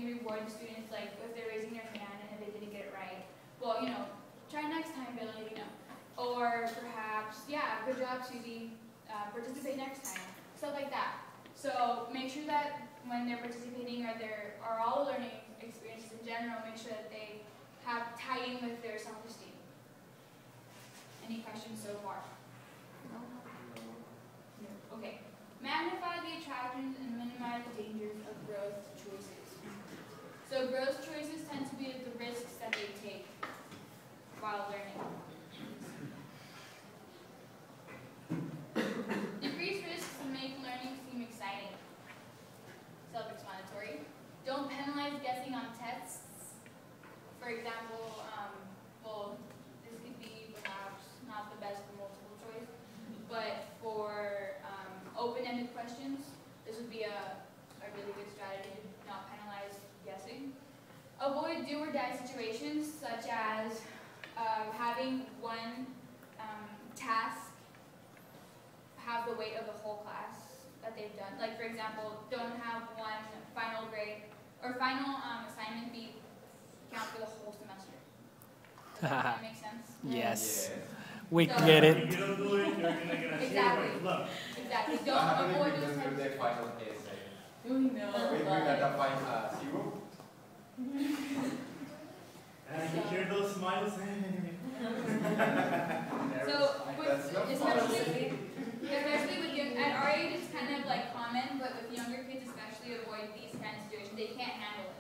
can reward the students, like if they're raising their hand and if they didn't get it right. Well, try next time, Billy, Or perhaps, yeah, good job, Susie, participate next time. Stuff like that. So make sure that when they're participating or all the learning experiences in general, make sure that they have tie in with their self-esteem. Any questions so far? No. Okay. Magnify the attractions and minimize the dangers of growth choices. So growth choices tend to be the risks that they take while learning. Decrease risks to make learning seem exciting. Self-explanatory. Don't penalize guessing on tests. For example, this could be perhaps not the best for multiple choice, but for open-ended questions, this would be a really good strategy to not penalize guessing. Avoid do-or-die situations, such as having one task have the weight of the whole class that they've done. Like, for example, don't have one final grade or final assignment be count for the whole semester. Does that make sense? Yes. Yeah. We get it. If you don't do it, you're gonna get a Exactly. zero. Exactly. What Don't happened avoid if we those don't do types the of final essay? We know. We got a final zero. And you hear those smiles. So, especially with at our age, it's kind of like common, but with younger kids especially, avoid these kind of situations. They can't handle it.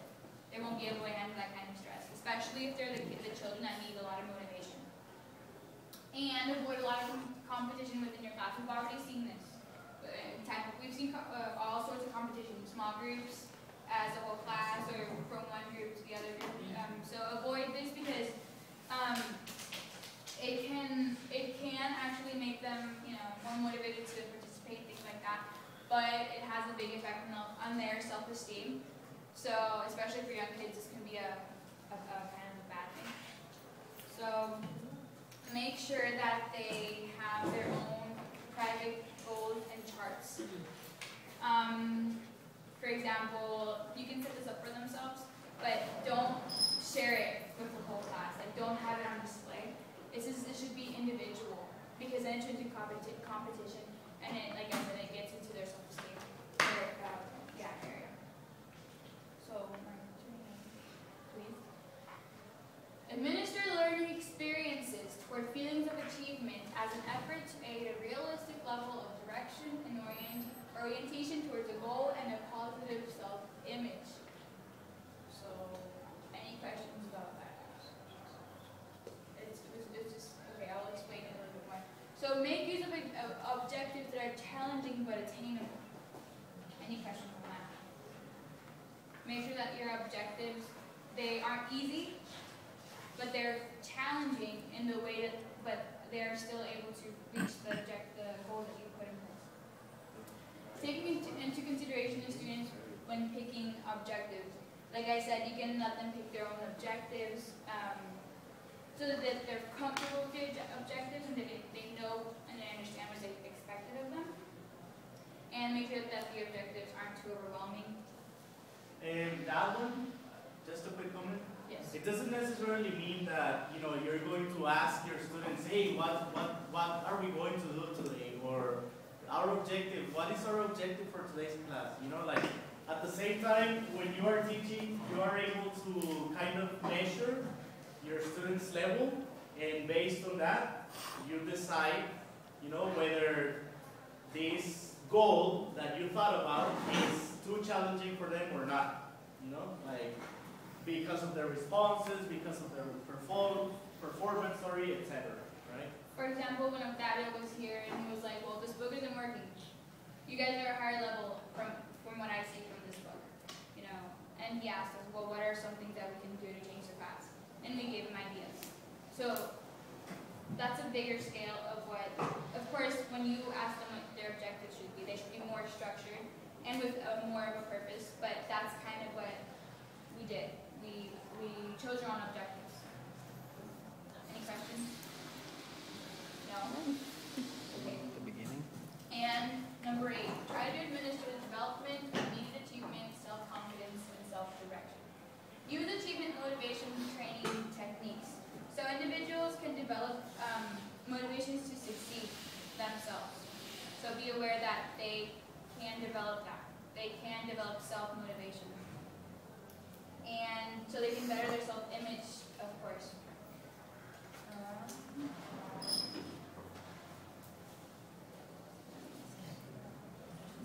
They won't be able to handle that kind of stress, especially if they're the children that need a lot of motivation. And avoid a lot of competition within your class. We've already seen this. We've seen all sorts of competition, small groups, as a whole class, or from one group to the other group. So avoid this because it can actually make them more motivated to participate, things like that. But it has a big effect on their self-esteem. So especially for young kids, this can be a kind of a bad thing. So make sure that they have their own private goals and charts. For example, you can set this up for themselves, but don't share it with the whole class. Like, don't have it on display. It should be individual, because then it turns into competition, and it, like I said, it gets into their self-esteem, area. So, please. Administer learning experiences toward feelings of achievement as an effort to aid a realistic level of direction and orientation towards a goal and a positive self-image. So, any questions about that? It's just, okay, I'll explain it a little bit more. So, make use of objectives that are challenging but attainable. Any questions on that? Make sure that your objectives, they aren't easy, but they're challenging in the way that, but they're still able to reach the goal that you put in place. Taking into consideration the students when picking objectives. Like I said, you can let them pick their own objectives so that they're comfortable with their objectives and they know and they understand what's expected of them. And make sure that the objectives aren't too overwhelming. And that one, just a quick comment. Yes. It doesn't necessarily mean that you're going to ask your students, hey, what are we going to do today, or our objective. What is our objective for today's class? Like at the same time, when you are teaching, you are able to kind of measure your students' level, and based on that, you decide, whether this goal that you thought about is too challenging for them or not. Like because of their responses, because of their performance, etc. Right? For example, when Octavio was here and he was like, well, this book isn't working. You guys are a higher level from what I see from this book. And he asked us, well, what are some things that we can do to change the class? And we gave him ideas. So that's a bigger scale of what, of course, when you ask them what their objectives should be, they should be more structured and with more of a purpose, but that's kind of what we did. We chose our own objectives. Any questions? No? Okay. The beginning. And number 8, try to administer the development of needed achievement, self-confidence, and self-direction. can develop motivations to succeed themselves. So be aware that they can develop that. They can develop self-motivation. And so they can better their self-image, of course.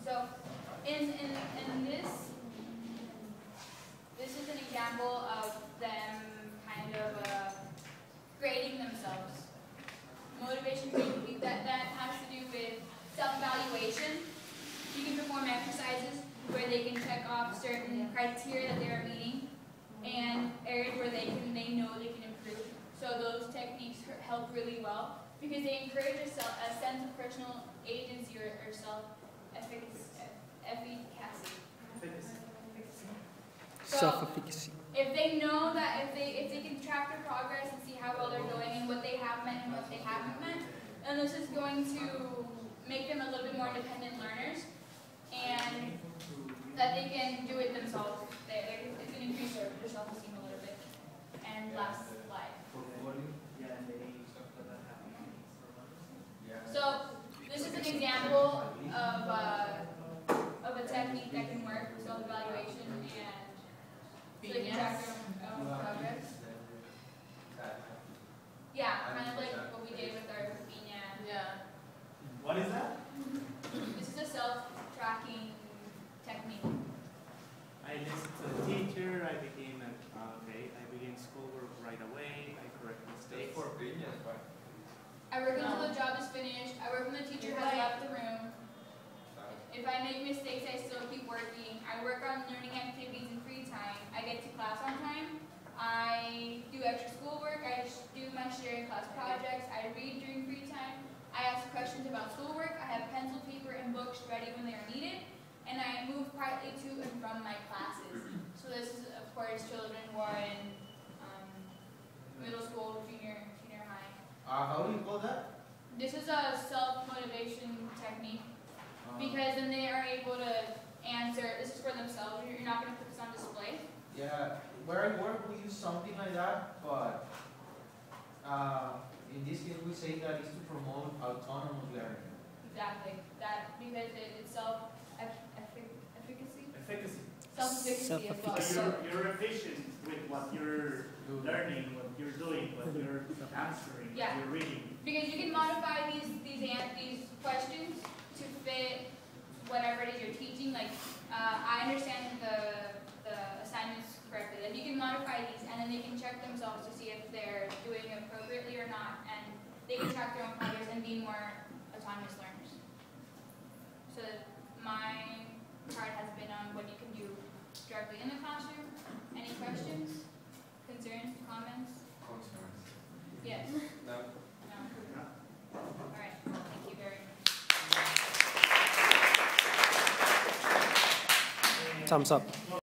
So in this is an example of them kind of grading themselves. Motivation that has to do with self-evaluation. You can perform exercises where they can check off certain criteria that they are meeting and areas where they know they can improve. So those techniques help really well because they encourage a sense of personal agency or self-efficacy. So Self-efficacy. if they know that if they can track their progress and see how well they're doing and what they have met and what they haven't met, then this is going to make them a little bit more independent learners and that they can do it themselves. It can increase their self-esteem a little bit. And last slide. So this is an example of a technique that can work, self-evaluation, and so they can track their own progress. Yeah, kind of like what we did with our piña. Yeah. What is that? This is a self-tracking technique. I listened to the teacher, I began schoolwork right away, I correct mistakes. For opinions, right? I work until the job is finished. I work when the teacher has left the room. If I make mistakes, I still keep working. I work on learning activities in free time. I get to class on time. I do extra schoolwork. I do my sharing class projects. I read during free time. I ask questions about schoolwork. I have pencil, paper, and books ready when they are needed. And I move quietly to and from my classes. So this is, of course, children who are in middle school, junior high. How do you call that? This is a self-motivation technique because then they are able to answer. This is for themselves. You're not going to put this on display. Yeah, where I work we use something like that, but in this case we say that is to promote autonomous learning. Exactly. That because it's self-efficacy. Efficacy. Self-efficacy as well. So you're efficient with what you're learning, what you're doing, what you're answering, Yeah. what you're reading. Because you can modify these questions to fit whatever it is you're teaching. Like I understand the assignments correctly. Like you can modify these, and then they can check themselves to see if they're doing it appropriately or not, and they can track their own progress and be more autonomous learners. So my part has been on what you can do directly in the classroom. Any questions, concerns, comments? Concerns. Yes. No. No. All right. Thank you very much. Thumbs up.